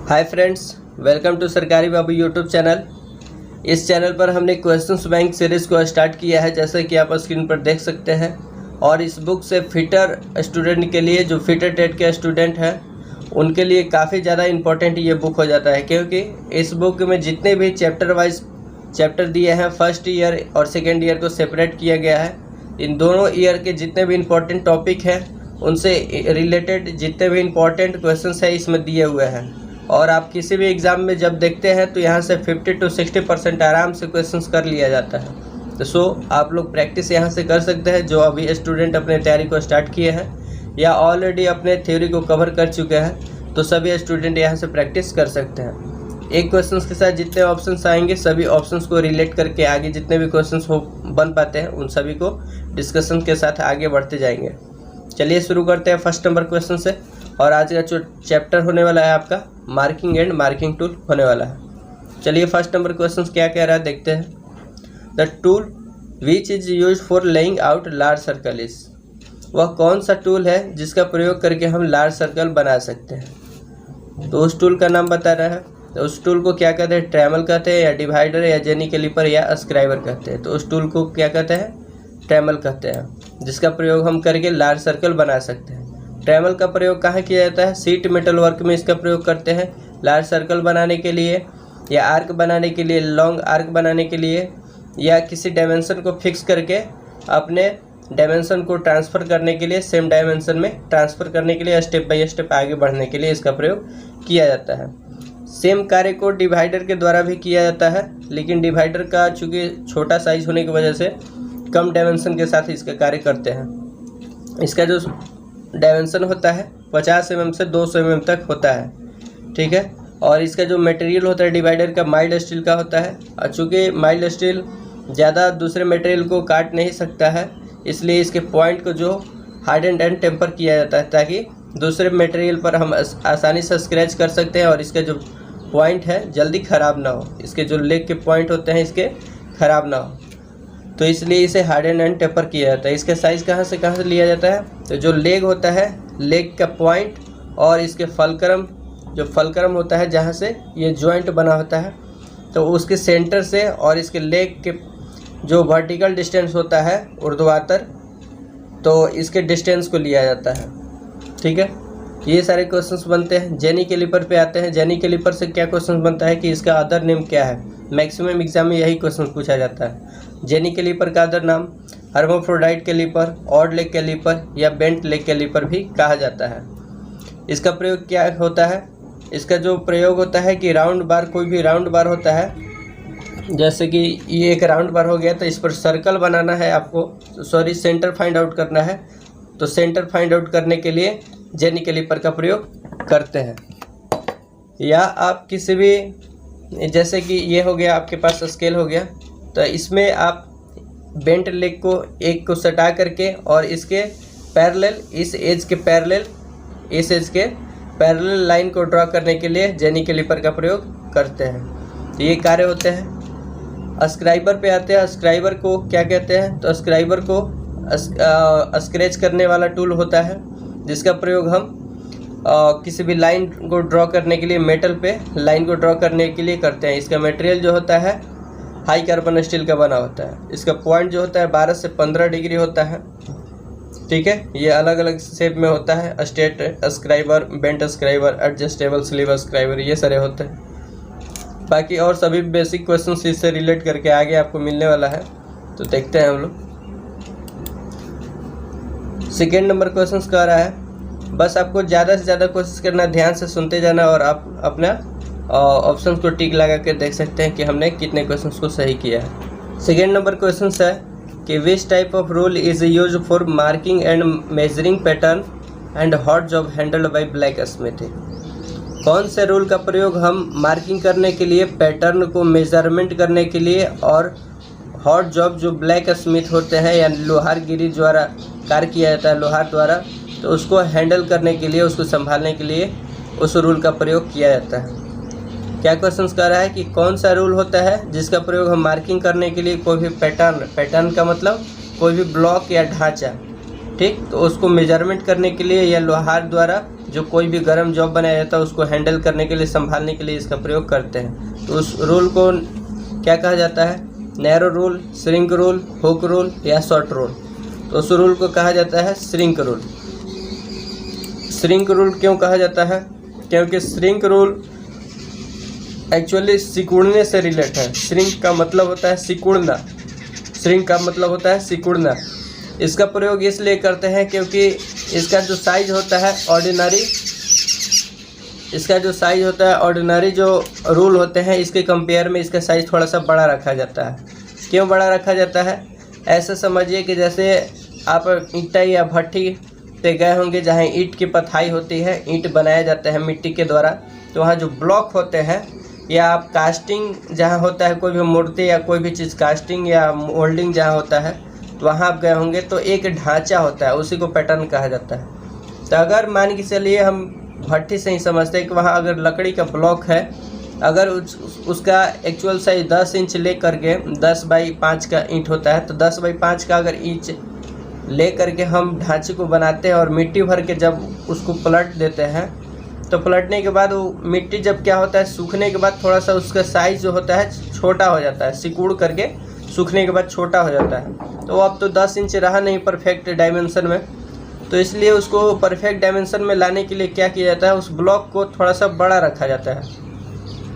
Hi friends, welcome to सरकारी बाबू YouTube channel. इस channel पर हमने क्वेश्चंस बैंक सीरीज़ को स्टार्ट किया है, जैसे कि आप स्क्रीन पर देख सकते हैं। और इस बुक से फिटर स्टूडेंट के लिए, जो फिटर टेट के स्टूडेंट हैं उनके लिए काफ़ी ज़्यादा इम्पोर्टेंट ये बुक हो जाता है, क्योंकि इस बुक में जितने भी चैप्टर वाइज चैप्टर दिए हैं, फर्स्ट ईयर और सेकेंड ईयर को सेपरेट किया गया है। इन दोनों ईयर के जितने भी इम्पोर्टेंट टॉपिक हैं उनसे रिलेटेड जितने भी इम्पोर्टेंट क्वेश्चंस हैं इसमें दिए हुए हैं। और आप किसी भी एग्ज़ाम में जब देखते हैं तो यहाँ से 50 to 60% आराम से क्वेश्चंस कर लिया जाता है। तो आप लोग प्रैक्टिस यहाँ से कर सकते हैं। जो अभी स्टूडेंट अपने तैयारी को स्टार्ट किए हैं या ऑलरेडी अपने थ्योरी को कवर कर चुके हैं, तो सभी स्टूडेंट यहाँ से प्रैक्टिस कर सकते हैं। एक क्वेश्चन के साथ जितने ऑप्शंस आएंगे, सभी ऑप्शंस को रिलेट करके आगे जितने भी क्वेश्चंस हो बन पाते हैं उन सभी को डिस्कशन के साथ आगे बढ़ते जाएंगे। चलिए शुरू करते हैं फर्स्ट नंबर क्वेश्चन से। और आज का जो चैप्टर होने वाला है आपका मार्किंग एंड मार्किंग टूल होने वाला है। चलिए फर्स्ट नंबर क्वेश्चन क्या कह रहा है देखते हैं। The tool which is use for laying out large circle is, वह कौन सा टूल है जिसका प्रयोग करके हम लार्ज सर्कल बना सकते हैं। तो उस टूल का नाम बता रहा है। तो उस टूल को क्या कहते हैं, ट्रेमल कहते हैं या डिवाइडर या जेनी कैलिपर या स्क्राइबर कहते हैं। तो उस टूल को क्या कहते हैं, ट्रेमल कहते हैं, जिसका प्रयोग हम करके लार्ज सर्कल बना सकते हैं। ट्रेमल का प्रयोग कहाँ किया जाता है, सीट मेटल वर्क में इसका प्रयोग करते हैं लार्ज सर्कल बनाने के लिए, या आर्क बनाने के लिए, लॉन्ग आर्क बनाने के लिए, या किसी डायमेंशन को फिक्स करके अपने डायमेंशन को ट्रांसफ़र करने के लिए, सेम डायमेंशन में ट्रांसफ़र करने के लिए, स्टेप बाय स्टेप आगे बढ़ने के लिए इसका प्रयोग किया जाता है। सेम कार्य को डिवाइडर के द्वारा भी किया जाता है, लेकिन डिवाइडर का चूँकि छोटा साइज होने की वजह से कम डायमेंशन के साथ इसका कार्य करते हैं। इसका जो डायमेंशन होता है 50 mm से 200 mm तक होता है, ठीक है। और इसका जो मटेरियल होता है डिवाइडर का माइल्ड स्टील का होता है। और चूँकि माइल्ड स्टील ज़्यादा दूसरे मटेरियल को काट नहीं सकता है, इसलिए इसके पॉइंट को जो हार्डन एंड टेम्पर किया जाता है, ताकि दूसरे मटेरियल पर हम आसानी से स्क्रैच कर सकते हैं और इसका जो पॉइंट है जल्दी ख़राब ना हो। इसके जो लेग के पॉइंट होते हैं इसके ख़राब ना हो, तो इसलिए इसे हार्डन एंड टेपर किया जाता है। इसका साइज़ कहाँ से लिया जाता है, तो जो लेग होता है, लेग का पॉइंट और इसके फलक्रम, जो फलक्रम होता है जहाँ से ये जॉइंट बना होता है, तो उसके सेंटर से और इसके लेग के जो वर्टिकल डिस्टेंस होता है ऊर्ध्वाधर, तो इसके डिस्टेंस को लिया जाता है, ठीक है। ये सारे क्वेश्चंस बनते हैं। जेनी कैलिपर पे आते हैं। जेनी कैलिपर से क्या क्वेश्चन बनता है कि इसका अदर नेम क्या है। मैक्सिमम एग्जाम में यही क्वेश्चन पूछा जाता है। जेनी कैलिपर का other name hermaphrodite caliper, odd leg caliper या बेंट लेग कैलिपर भी कहा जाता है। इसका प्रयोग क्या होता है, इसका जो प्रयोग होता है कि राउंड बार, कोई भी राउंड बार होता है, जैसे कि ये एक राउंड बार हो गया, तो इस पर सर्कल बनाना है आपको, सेंटर फाइंड आउट करना है। तो सेंटर फाइंड आउट करने के लिए जेनी कैलिपर का प्रयोग करते हैं। या आप किसी भी, जैसे कि ये हो गया आपके पास स्केल हो गया, तो इसमें आप बेंट लेग को एक को सटा करके और इसके पैरेलल, इस एज के पैरेलल, इस एज के पैरेलल लाइन को ड्रॉ करने के लिए जेनी कैलिपर का प्रयोग करते हैं। तो ये कार्य होते हैं। स्क्राइबर पे आते हैं। स्क्राइबर को क्या कहते हैं, तो स्क्राइबर को स्क्रैच करने वाला टूल होता है, जिसका प्रयोग हम किसी भी लाइन को ड्रॉ करने के लिए, मेटल पे लाइन को ड्रॉ करने के लिए करते हैं। इसका मटेरियल जो होता है हाई कार्बन स्टील का बना होता है। इसका पॉइंट जो होता है 12 से 15 डिग्री होता है, ठीक है। ये अलग अलग शेप में होता है, straight scriber, bent scriber, adjustable sleeve scriber, ये सारे होते हैं। बाकी और सभी बेसिक क्वेश्चन इससे रिलेट करके आगे आपको मिलने वाला है, तो देखते हैं हम लोग। सेकेंड नंबर क्वेश्चन कह रहा है, बस आपको ज़्यादा से ज़्यादा कोशिश करना, ध्यान से सुनते जाना और आप अपना ऑप्शन को टिक लगा कर देख सकते हैं कि हमने कितने क्वेश्चन को सही किया है। सेकेंड नंबर क्वेश्चन है कि which type of rule is use for marking and measuring pattern and hot job handled by black Smith. कौन से रूल का प्रयोग हम मार्किंग करने के लिए, पैटर्न को मेजरमेंट करने के लिए, और हॉट जॉब जो ब्लैक स्मिथ होते हैं या लोहारगिरी द्वारा कार्य किया जाता है, लोहार द्वारा, तो उसको हैंडल करने के लिए, उसको संभालने के लिए उस रूल का प्रयोग किया जाता है। क्या क्वेश्चन कर रहा है कि कौन सा रूल होता है जिसका प्रयोग हम मार्किंग करने के लिए, कोई भी पैटर्न का मतलब कोई भी ब्लॉक या ढांचा, ठीक, तो उसको मेजरमेंट करने के लिए या लोहार द्वारा जो कोई भी गर्म जॉब बनाया जाता है उसको हैंडल करने के लिए, संभालने के लिए इसका प्रयोग करते हैं। तो उस रूल को क्या कहा जाता है? Narrow rule, shrink rule, hook rule या शॉर्ट रूल। तो उस रूल को कहा जाता है श्रिंक रूल। श्रिंक रूल क्यों कहा जाता है? क्योंकि श्रिंक रूल एक्चुअली सिकुड़ने से रिलेट है। श्रिंक का मतलब होता है सिकुड़ना, श्रिंक का मतलब होता है सिकुड़ना। इसका प्रयोग इसलिए करते हैं क्योंकि इसका जो साइज होता है ऑर्डिनरी जो रूल होते हैं इसके कंपेयर में इसका साइज थोड़ा सा बड़ा रखा जाता है। क्यों बड़ा रखा जाता है? ऐसा समझिए कि जैसे आप ईंटा या भट्ठी पे गए होंगे जहाँ ईंट की पथाई होती है, ईंट बनाया जाता है मिट्टी के द्वारा, तो वहाँ जो ब्लॉक होते हैं, या आप कास्टिंग जहाँ होता है, कोई भी मूर्ति या कोई भी चीज़ कास्टिंग या मोल्डिंग जहाँ होता है, तो वहाँ आप गए होंगे तो एक ढांचा होता है, उसी को पैटर्न कहा जाता है। तो अगर मान के चलिए हम भट्ठी से ही समझते हैं कि वहाँ अगर लकड़ी का ब्लॉक है, अगर उसका एक्चुअल साइज 10 इंच ले करके 10 बाई 5 का ईंट होता है, तो 10 बाई 5 का अगर इंच ले करके हम ढांचे को बनाते हैं और मिट्टी भर के जब उसको पलट देते हैं, तो पलटने के बाद वो मिट्टी जब क्या होता है, सूखने के बाद थोड़ा सा उसका साइज़ जो होता है छोटा हो जाता है, सिकुड़ करके सूखने के बाद छोटा हो जाता है। तो अब तो 10 इंच रहा नहीं परफेक्ट डायमेंशन में, तो इसलिए उसको परफेक्ट डायमेंशन में लाने के लिए क्या किया जाता है, उस ब्लॉक को थोड़ा सा बड़ा रखा जाता है।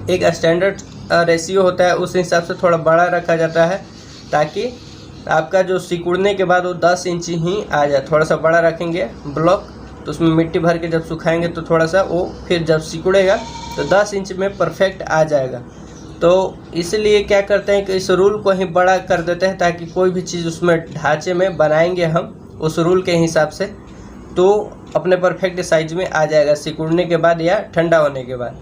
एक स्टैंडर्ड रेशियो होता है, उस हिसाब से थोड़ा बड़ा रखा जाता है ताकि आपका जो सिकुड़ने के बाद वो 10 इंच ही आ जाए। थोड़ा सा बड़ा रखेंगे ब्लॉक तो उसमें मिट्टी भर के जब सुखाएंगे तो थोड़ा सा वो फिर जब सिकुड़ेगा तो 10 इंच में परफेक्ट आ जाएगा। तो इसलिए क्या करते हैं कि इस रूल को ही बड़ा कर देते हैं ताकि कोई भी चीज़ उसमें ढांचे में बनाएंगे हम उस रूल के हिसाब से तो अपने परफेक्ट साइज में आ जाएगा सिकुड़ने के बाद या ठंडा होने के बाद।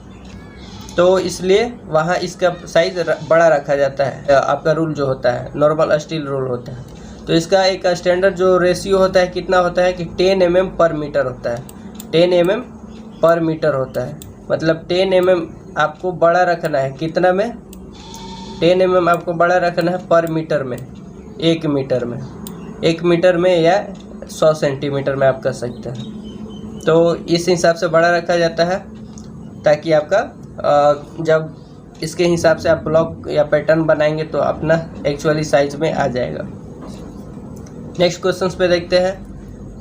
तो इसलिए वहाँ इसका साइज़ बड़ा रखा जाता है। आपका रूल जो होता है नॉर्मल स्टील रूल होता है, तो इसका एक स्टैंडर्ड जो रेशियो होता है कितना होता है कि 10 mm पर मीटर होता है। 10 mm पर मीटर होता है, मतलब 10 mm आपको बड़ा रखना है। कितना में? 10 mm आपको बड़ा रखना है पर मीटर में, 1 मीटर में, 1 मीटर में या 100 सेंटीमीटर में आप कर सकते हैं। तो इस हिसाब से बड़ा रखा जाता है ताकि आपका जब इसके हिसाब से आप ब्लॉक या पैटर्न बनाएंगे तो अपना एक्चुअली साइज में आ जाएगा। नेक्स्ट क्वेश्चन पे देखते हैं।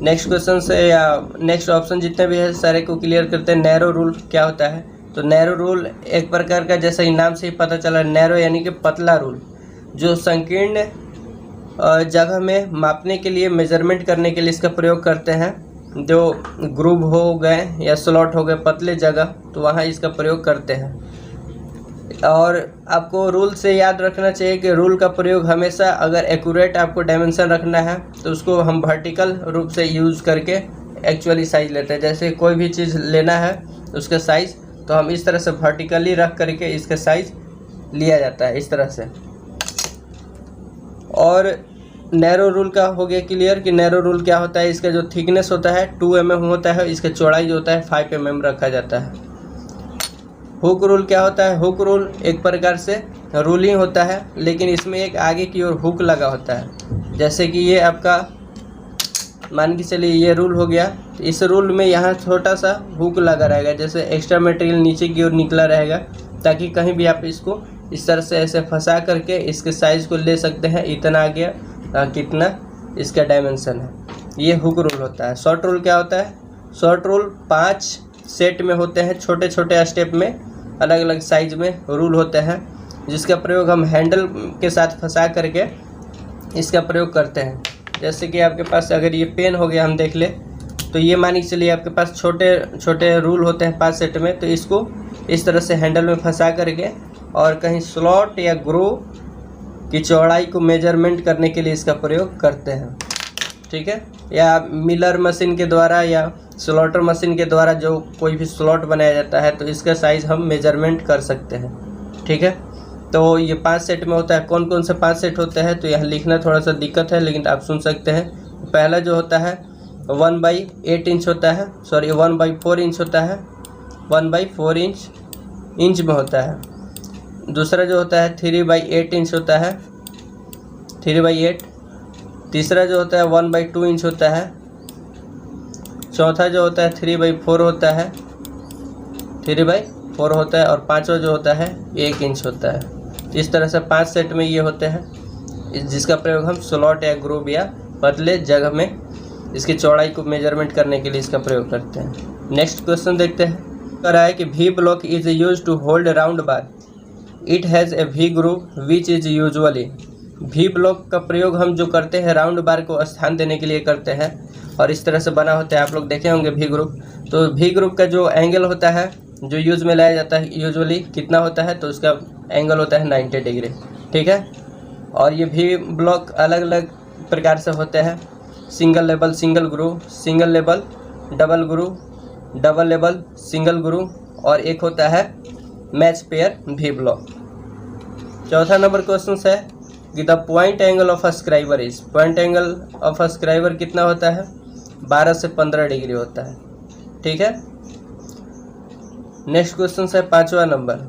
नेक्स्ट क्वेश्चन से या नेक्स्ट ऑप्शन जितने भी है सारे को क्लियर करते हैं। नैरो रूल क्या होता है? तो नैरो रूल एक प्रकार का, जैसा ही नाम से ही पता चला, नैरो यानी कि पतला रूल, जो संकीर्ण जगह में मापने के लिए, मेजरमेंट करने के लिए इसका प्रयोग करते हैं। जो ग्रूव हो गए या स्लॉट हो गए पतले जगह, तो वहाँ इसका प्रयोग करते हैं। और आपको रूल से याद रखना चाहिए कि रूल का प्रयोग हमेशा, अगर एक्यूरेट आपको डायमेंशन रखना है तो उसको हम वर्टिकल रूप से यूज़ करके एक्चुअली साइज लेते हैं। जैसे कोई भी चीज़ लेना है उसका साइज़, तो हम इस तरह से वर्टिकली रख करके इसका साइज़ लिया जाता है इस तरह से। और नैरो रूल का हो गया क्लियर कि नैरो रूल क्या होता है। इसका जो थिकनेस होता है 2 mm होता है, इसका चौड़ाई जो होता है 5 mm रखा जाता है। हुक रूल क्या होता है? हुक रूल एक प्रकार से रूल ही होता है, लेकिन इसमें एक आगे की ओर हुक लगा होता है। जैसे कि ये आपका मान के चलिए ये रूल हो गया, तो इस रूल में यहाँ छोटा सा हुक लगा रहेगा, जैसे एक्स्ट्रा मटेरियल नीचे की ओर निकला रहेगा, ताकि कहीं भी आप इसको इस तरह से ऐसे फंसा करके इसके साइज़ को ले सकते हैं। इतना आ गया, कितना इसका डायमेंशन है, ये हुक रूल होता है। शॉर्ट रूल क्या होता है? शॉर्ट रूल 5 सेट में होते हैं, छोटे छोटे स्टेप में अलग अलग साइज में रूल होते हैं, जिसका प्रयोग हम हैंडल के साथ फंसा करके इसका प्रयोग करते हैं। जैसे कि आपके पास अगर ये पेन हो गया, हम देख ले, तो ये मान के चलिए आपके पास छोटे छोटे रूल होते हैं 5 सेट में, तो इसको इस तरह से हैंडल में फंसा करके और कहीं स्लॉट या ग्रूव की चौड़ाई को मेजरमेंट करने के लिए इसका प्रयोग करते हैं। ठीक है, या मिलर मशीन के द्वारा या स्लॉटर मशीन के द्वारा जो कोई भी स्लॉट बनाया जाता है, तो इसका साइज़ हम मेजरमेंट कर सकते हैं। ठीक है, तो ये 5 सेट में होता है। कौन कौन से 5 सेट होते हैं तो यहाँ लिखना थोड़ा सा दिक्कत है, लेकिन आप सुन सकते हैं। पहला जो होता है 1/8 इंच होता है, 1/4 इंच होता है, 1/4 इंच में होता है। दूसरा जो होता है 3/8 इंच होता है, 3/8। तीसरा जो होता है 1/2 इंच होता है, चौथा जो होता है 3/4 होता है, 3/4 होता है, और पाँचवा जो होता है 1 इंच होता है। इस तरह से 5 सेट में ये होते हैं, जिसका प्रयोग हम स्लॉट या ग्रूव या पतले जगह में इसकी चौड़ाई को मेजरमेंट करने के लिए इसका प्रयोग करते हैं। नेक्स्ट क्वेश्चन देखते हैं। कह रहा है कि V block is use to hold round bar, it has a V groove which is usually. V block का प्रयोग हम जो करते हैं राउंड बार को स्थान देने के लिए करते हैं, और इस तरह से बना होता है। आप लोग देखे होंगे वी ग्रुप। तो वी ग्रुप का जो एंगल होता है जो यूज में लाया जाता है यूजुअली कितना होता है, तो उसका एंगल होता है 90 डिग्री, ठीक है। और ये वी ब्लॉक अलग अलग प्रकार से होते हैं। Single level single groove, single level double groove, double level single groove, और एक होता है मैच पेयर वी ब्लॉक। चौथा नंबर क्वेश्चन है कि the point angle of a scriber is, point angle of a scriber कितना होता है, 12 से 15 डिग्री होता है, ठीक है। नेक्स्ट क्वेश्चन है 5वां number,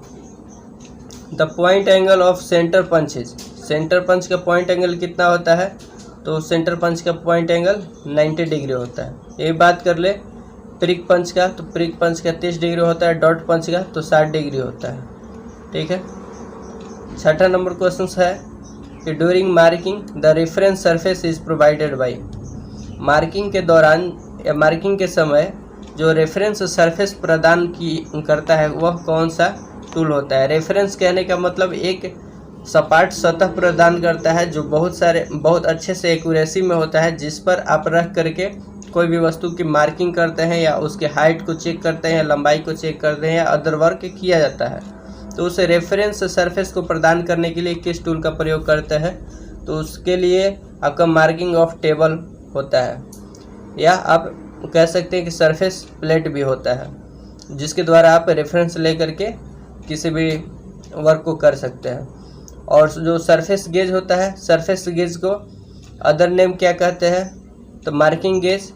the point angle of centre punch is, centre punch का पॉइंट एंगल कितना होता है, तो सेंटर पंच का पॉइंट एंगल 90 डिग्री होता है। ये बात कर ले प्रिक पंच का, तो प्रिक पंच का 30 डिग्री होता है, डॉट पंच का तो 60 डिग्री होता है, ठीक है। छठा नंबर क्वेश्चन है कि during marking the reference surface is provided by, marking के दौरान या मार्किंग के समय जो रेफरेंस सरफेस प्रदान करता है वह कौन सा टूल होता है। रेफरेंस कहने का मतलब एक सपाट सतह प्रदान करता है जो बहुत अच्छे से एक्यूरेसी में होता है, जिस पर आप रख करके कोई भी वस्तु की मार्किंग करते हैं या उसके हाइट को चेक करते हैं, लंबाई को चेक करते हैं या अदर वर्क किया जाता है। तो उसे रेफरेंस सरफेस को प्रदान करने के लिए किस टूल का प्रयोग करते हैं, तो उसके लिए आपका मार्किंग ऑफ टेबल होता है, या आप कह सकते हैं कि सरफेस प्लेट भी होता है, जिसके द्वारा आप रेफरेंस लेकर के किसी भी वर्क को कर सकते हैं। और जो सरफेस गेज होता है, सरफेस गेज को अदर नेम क्या कहते हैं, तो मार्किंग गेज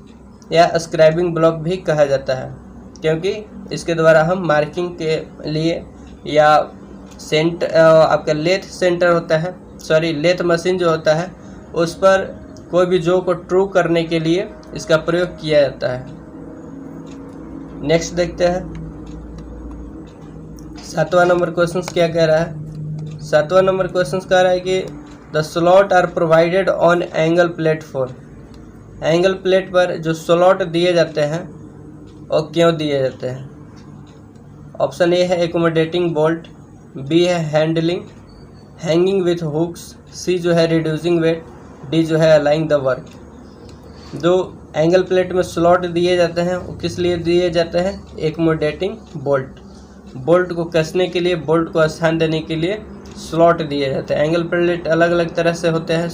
या स्क्राइबिंग ब्लॉक भी कहा जाता है, क्योंकि इसके द्वारा हम मार्किंग के लिए या आपका लेथ सेंटर होता है, लेथ मशीन जो होता है उस पर कोई भी जो को ट्रू करने के लिए इसका प्रयोग किया जाता है। नेक्स्ट देखते हैं 7वां नंबर क्वेश्चन क्या कह रहा है। 7वां नंबर क्वेश्चन कह रहा है कि the slot are provided on angle plate for, angle plate पर जो स्लॉट दिए जाते हैं और क्यों दिए जाते हैं। ऑप्शन ए है एकोमोडेटिंग बोल्ट, बी है हैंडलिंग, हैंगिंग विथ हुक्स, सी जो है रिड्यूसिंग वेट, डी जो है अलाइंग द वर्क। जो एंगल प्लेट में स्लॉट दिए जाते हैं वो किस लिए दिए जाते हैं, एकोमोडेटिंग बोल्ट, बोल्ट को कसने के लिए, बोल्ट को स्थान देने के लिए स्लॉट दिए जाते हैं। एंगल प्लेट अलग अलग तरह से होते हैं,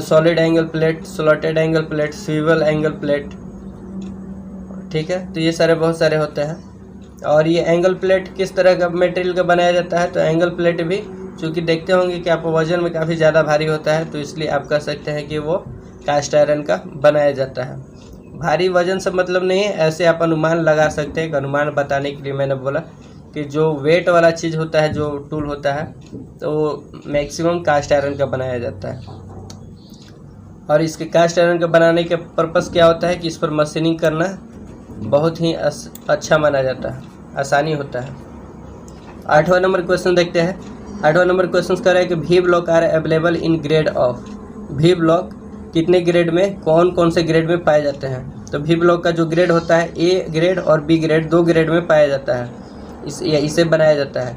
solid angle plate, slotted angle plate, swivel angle plate, ठीक है। तो ये सारे बहुत सारे होते हैं। और ये एंगल प्लेट किस तरह का मटेरियल का बनाया जाता है, तो एंगल प्लेट भी चूँकि देखते होंगे कि आप वजन में काफ़ी ज़्यादा भारी होता है, तो इसलिए आप कह सकते हैं कि वो कास्ट आयरन का बनाया जाता है। भारी वजन से मतलब नहीं है, ऐसे आप अनुमान लगा सकते हैं। अनुमान बताने के लिए मैंने बोला कि जो वेट वाला चीज़ होता है, जो टूल होता है, तो मैक्सिमम कास्ट आयरन का बनाया जाता है। और इसके कास्ट आयरन का बनाने का पर्पस क्या होता है कि इस पर मशीनिंग करना बहुत ही अच्छा माना जाता है, आसानी होता है। 8वां नंबर क्वेश्चन देखते हैं। 8वां नंबर क्वेश्चन कह रहा है कि V block are available in grade of, V block कितने ग्रेड में, कौन कौन से ग्रेड में पाए जाते हैं। तो वी ब्लॉक का जो ग्रेड होता है ए ग्रेड और बी ग्रेड, 2 ग्रेड में पाया जाता है, इसे बनाया जाता है।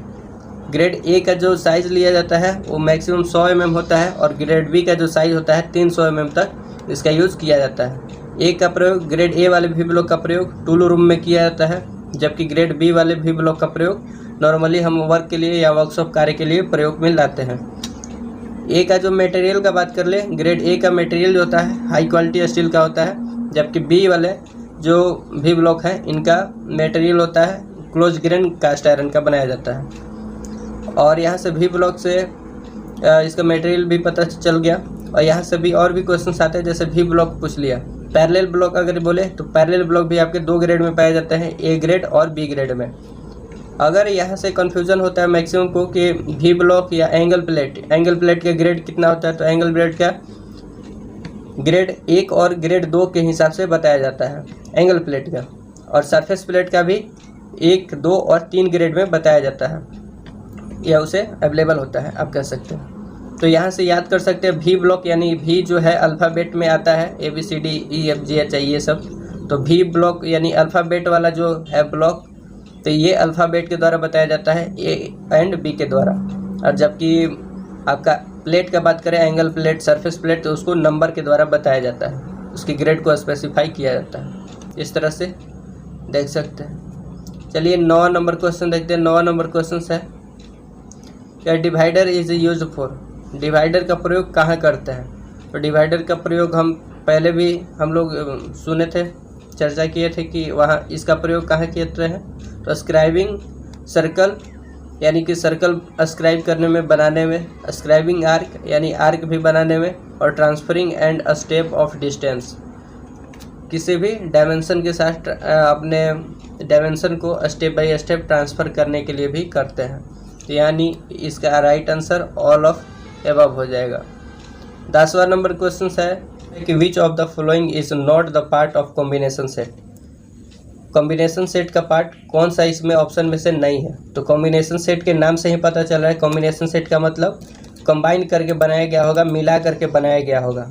ग्रेड ए का जो साइज़ लिया जाता है वो मैक्सिमम 100 mm होता है, और ग्रेड बी का जो साइज़ होता है 300 mm तक इसका यूज़ किया जाता है। ए का प्रयोग, ग्रेड ए वाले वी ब्लॉक का प्रयोग टूल रूम में किया जाता है, जबकि ग्रेड बी वाले वी ब्लॉक का प्रयोग नॉर्मली हम वर्क के लिए या वर्कशॉप कार्य के लिए प्रयोग में लाते हैं। ए का जो मटेरियल का बात कर ले, ग्रेड ए का मटेरियल जो होता है हाई क्वालिटी स्टील का होता है, जबकि बी वाले जो वी ब्लॉक है इनका मटेरियल होता है क्लोज ग्रेन कास्ट आयरन का बनाया जाता है। और यहाँ से वी ब्लॉक से इसका मटेरियल भी पता चल गया। और यहाँ से भी और भी क्वेश्चन आते हैं, जैसे वी ब्लॉक पूछ लिया। पैरेलल ब्लॉक अगर बोले तो पैरेलल ब्लॉक भी आपके 2 ग्रेड में पाए जाते हैं, ए ग्रेड और बी ग्रेड में। अगर यहाँ से कन्फ्यूज़न होता है मैक्सिमम को कि वी ब्लॉक या एंगल प्लेट का ग्रेड कितना होता है, तो एंगल प्लेट का ग्रेड 1 और ग्रेड 2 के हिसाब से बताया जाता है एंगल प्लेट का, और सरफेस प्लेट का भी 1, 2 और 3 ग्रेड में बताया जाता है, यह उसे अवेलेबल होता है, आप कह सकते हैं। तो यहाँ से याद कर सकते हैं वी ब्लॉक, यानी वी जो है अल्फ़ाबेट में आता है ABCDEFGH ये सब, तो वी ब्लॉक यानी अल्फ़ाबेट वाला जो है ब्लॉक, तो ये अल्फ़ाबेट के द्वारा बताया जाता है A एंड B के द्वारा। और जबकि आपका प्लेट का बात करें, एंगल प्लेट, सरफेस प्लेट, तो उसको नंबर के द्वारा बताया जाता है, उसकी ग्रेड को स्पेसिफाई किया जाता है। इस तरह से देख सकते हैं। चलिए 9 नंबर क्वेश्चन देखते हैं। 9 नंबर क्वेश्चन है क्या divider is use for, divider का प्रयोग कहाँ करते हैं। तो डिवाइडर का प्रयोग हम पहले भी हम लोग सुने थे, चर्चा किए थे कि वहाँ इसका प्रयोग कहाँ किए हैं। तो स्क्राइबिंग सर्कल यानी कि सर्कल अस्क्राइब करने में, बनाने में, अस्क्राइबिंग आर्क यानी आर्क भी बनाने में, और transferring and a step of distance, किसी भी डायमेंशन के साथ अपने डायमेंशन को स्टेप बाय स्टेप ट्रांसफ़र करने के लिए भी करते हैं। तो यानी इसका right answer all of above हो जाएगा। 10वां नंबर क्वेश्चन है कि which of the following is not the part of combination set, combination set का पार्ट कौन सा इसमें ऑप्शन में से नहीं है। तो कॉम्बिनेशन सेट के नाम से ही पता चल रहा है, कॉम्बिनेशन सेट का मतलब कंबाइन करके बनाया गया होगा, मिला करके बनाया गया होगा,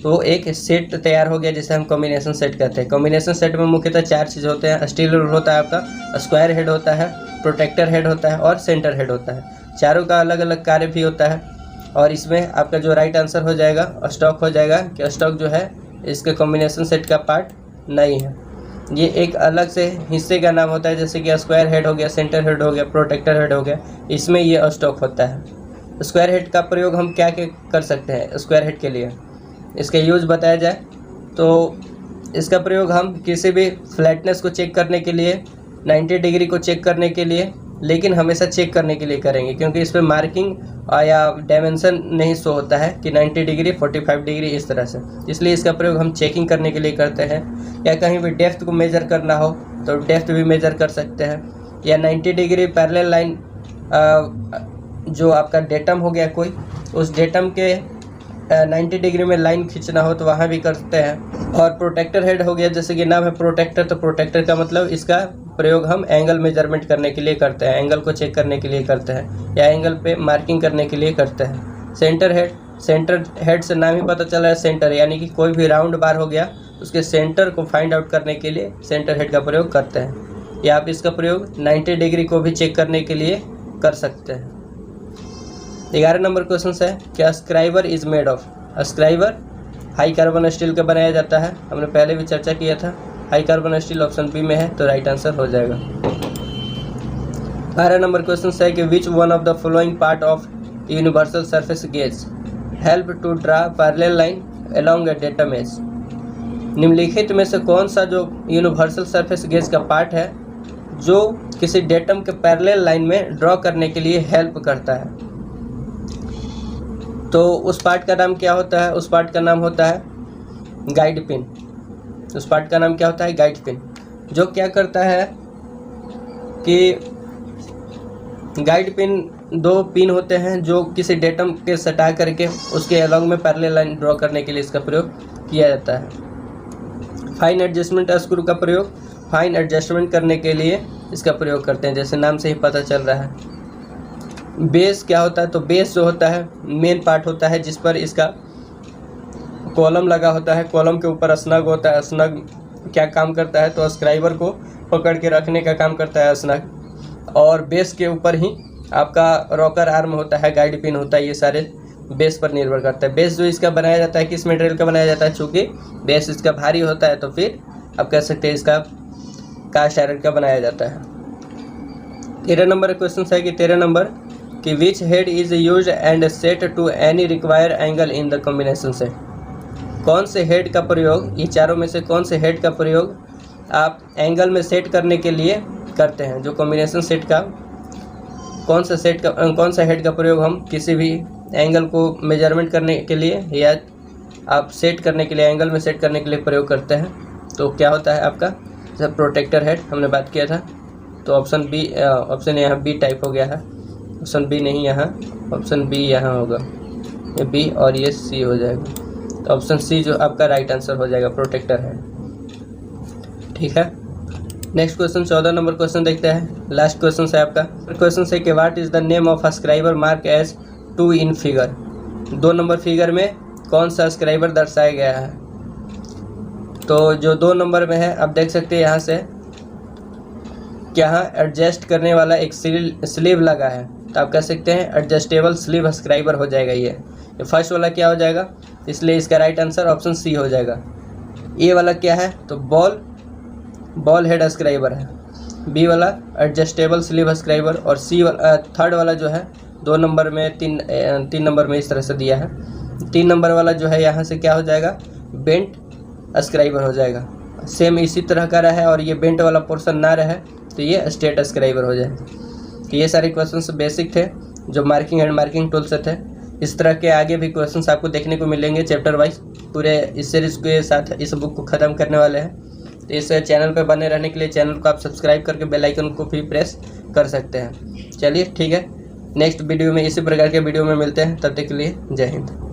तो एक सेट तैयार हो गया जिसे हम कॉम्बिनेशन सेट कहते हैं। कॉम्बिनेशन सेट में मुख्यतः 4 चीज़ होते हैं, स्टील रूल होता है आपका, स्क्वायर हेड होता है, प्रोटेक्टर हेड होता है और सेंटर हेड होता है। चारों का अलग अलग कार्य भी होता है, और इसमें आपका जो राइट आंसर हो जाएगा स्टॉक हो जाएगा कि स्टॉक जो है इसके कॉम्बिनेशन सेट का पार्ट नहीं है। ये एक अलग से हिस्से का नाम होता है, जैसे कि स्क्वायर हेड हो गया, सेंटर हेड हो गया, प्रोटेक्टर हेड हो गया, इसमें ये स्टॉक होता है। स्क्वायर हेड का प्रयोग हम क्या क्या कर सकते हैं स्क्वायर हेड के लिए, इसका यूज बताया जाए तो इसका प्रयोग हम किसी भी फ्लैटनेस को चेक करने के लिए, 90 डिग्री को चेक करने के लिए, लेकिन हमेशा चेक करने के लिए करेंगे, क्योंकि इस पर मार्किंग या डायमेंशन नहीं शो होता है कि 90 डिग्री 45 डिग्री इस तरह से, इसलिए इसका प्रयोग हम चेकिंग करने के लिए करते हैं। या कहीं भी डेप्थ को मेजर करना हो तो डेप्थ भी मेजर कर सकते हैं, या 90 डिग्री पैरेलल लाइन जो आपका डेटम हो गया कोई, उस डेटम के 90 डिग्री में लाइन खींचना हो तो वहाँ भी करते हैं। और प्रोटेक्टर हेड हो गया, जैसे कि नाम है प्रोटेक्टर, तो प्रोटेक्टर का मतलब इसका प्रयोग हम एंगल मेजरमेंट करने के लिए करते हैं, एंगल को चेक करने के लिए करते हैं, या एंगल पे मार्किंग करने के लिए करते हैं। सेंटर हेड, सेंटर हेड से नाम ही पता चला है सेंटर, यानी कि कोई भी राउंड बार हो गया उसके सेंटर को फाइंड आउट करने के लिए सेंटर हेड का प्रयोग करते हैं। या आप इसका प्रयोग 90 डिग्री को भी चेक करने के लिए कर सकते हैं। 11 नंबर क्वेश्चन है क्या scriber is made of, scriber high carbon steel का बनाया जाता है, हमने पहले भी चर्चा किया था, high carbon steel option B में है, तो राइट आंसर हो जाएगा। 12 नंबर क्वेश्चन है कि which one of the following part of universal surface gauge help to draw parallel line along a datum edge, निम्नलिखित में से कौन सा जो यूनिवर्सल सरफेस गेज का पार्ट है जो किसी डेटम के पैरेलल लाइन में ड्रॉ करने के लिए हेल्प करता है। तो उस पार्ट का नाम क्या होता है, उस पार्ट का नाम होता है गाइड पिन। उस पार्ट का नाम क्या होता है, गाइड पिन, जो क्या करता है कि गाइड पिन 2 पिन होते हैं जो किसी डेटम के सटा करके उसके अलॉन्ग में पैरेलल लाइन ड्रॉ करने के लिए इसका प्रयोग किया जाता है। फाइन एडजस्टमेंट स्क्रू का प्रयोग फाइन एडजस्टमेंट करने के लिए इसका प्रयोग करते हैं, जैसे नाम से ही पता चल रहा है। बेस क्या होता है, तो बेस जो होता है मेन पार्ट होता है जिस पर इसका कॉलम लगा होता है, कॉलम के ऊपर स्नग होता है। स्नग क्या काम करता है, तो स्क्राइबर को पकड़ के रखने का काम करता है स्नग, और बेस के ऊपर ही आपका रॉकर आर्म होता है, गाइड पिन होता है, ये सारे बेस पर निर्भर करता है। बेस जो इसका बनाया जाता है किस मटेरियल का बनाया जाता है, चूँकि बेस इसका भारी होता है तो फिर आप कह सकते हैं इसका कास्ट आयरन का बनाया जाता है। 13 नंबर क्वेश्चन है कि 13 नंबर कि which head is use and set to any require angle in the combination set, कौन से हेड का प्रयोग, ये चारों में से कौन से हेड का प्रयोग आप एंगल में सेट करने के लिए करते हैं। जो कॉम्बिनेशन सेट का कौन सा हेड का प्रयोग हम किसी भी एंगल को मेजरमेंट करने के लिए या आप सेट करने के लिए, एंगल में सेट करने के लिए प्रयोग करते हैं, तो क्या होता है आपका, जैसे प्रोटेक्टर हेड हमने बात किया था, तो ऑप्शन बी, ऑप्शन यहाँ बी टाइप हो गया है, ऑप्शन बी नहीं यहाँ, ऑप्शन बी यहाँ होगा, ये बी और ये सी हो जाएगा। तो ऑप्शन सी जो आपका राइट आंसर हो जाएगा, प्रोटेक्टर है। ठीक है, नेक्स्ट क्वेश्चन 14 नंबर क्वेश्चन देखते हैं। लास्ट क्वेश्चन है आपका। क्वेश्चन है कि what is the name of subscriber mark as 2 in figure. 2 number figure में कौन सा सब्सक्राइबर दर्शाया गया है। तो जो 2 नंबर में है आप देख सकते हैं यहाँ से कि यहाँ एडजस्ट करने वाला एक स्लीव लगा है, तो आप कह सकते हैं एडजस्टेबल स्लीव सब्सक्राइबर हो जाएगा ये फर्स्ट वाला क्या हो जाएगा, इसलिए इसका राइट आंसर ऑप्शन सी हो जाएगा। ए वाला क्या है, तो बॉल हेड सब्सक्राइबर है। बी वाला एडजस्टेबल स्लीव सब्सक्राइबर, और सी वाला थर्ड वाला जो है 2 नंबर में 3 नंबर में इस तरह से दिया है। 3 नंबर वाला जो है यहाँ से क्या हो जाएगा, बेंट सब्सक्राइबर हो जाएगा। सेम इसी तरह का रहा है और ये बेंट वाला पोर्शन ना रहे तो ये स्ट्रेट सब्सक्राइबर हो जाएगा। तो ये सारे क्वेश्चंस बेसिक थे जो मार्किंग एंड मार्किंग टूल से थे। इस तरह के आगे भी क्वेश्चंस आपको देखने को मिलेंगे चैप्टर वाइज। पूरे इस सीरीज़ के साथ इस बुक को ख़त्म करने वाले हैं। तो इस चैनल पर बने रहने के लिए चैनल को आप सब्सक्राइब करके बेल आइकन को भी प्रेस कर सकते हैं। चलिए ठीक है, नेक्स्ट वीडियो में इसी प्रकार के वीडियो में मिलते हैं, तब तक के लिए जय हिंद।